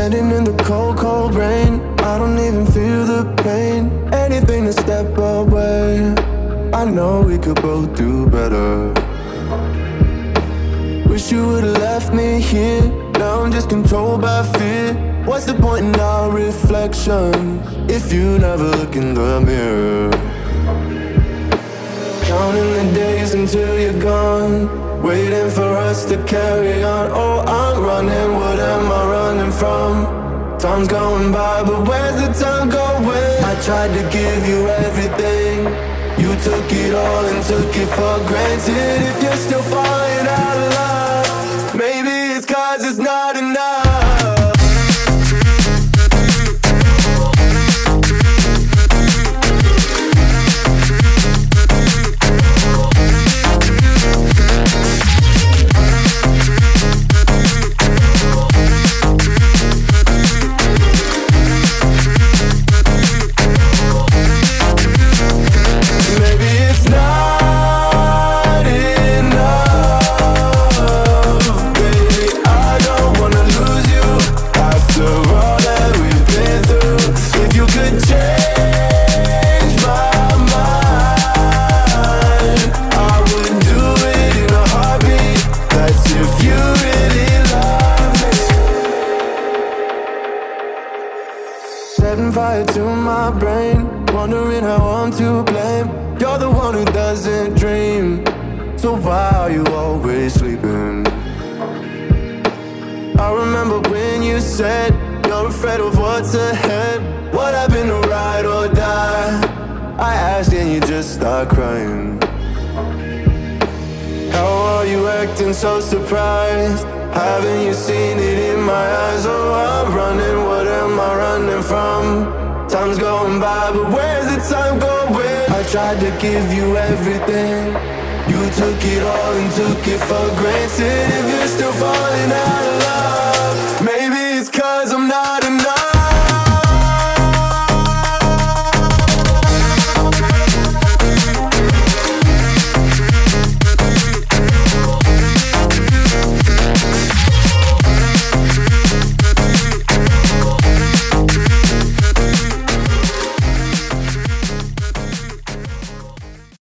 Standing in the cold, cold rain, I don't even feel the pain. Anything to step away, I know we could both do better. Wish you would've left me here. Now I'm just controlled by fear. What's the point in our reflection if you never look in the mirror? Counting the days until you're gone, waiting for us to carry on. Oh, I'm running, what am I running from? Time's going by, but where's the time going? I tried to give you everything, you took it all and took it for granted. If you're still falling out of love, maybe it's 'cause it's not enough. Setting fire to my brain, wondering how I'm to blame. You're the one who doesn't dream, so why are you always sleeping? I remember when you said you're afraid of what's ahead. What happened to ride or die? I asked and you just start crying. How are you acting so surprised? Haven't you seen it in my eyes? Oh, I'm running, what am I running from? Time's going by, but where's the time going? I tried to give you everything, you took it all and took it for granted. If you're still falling out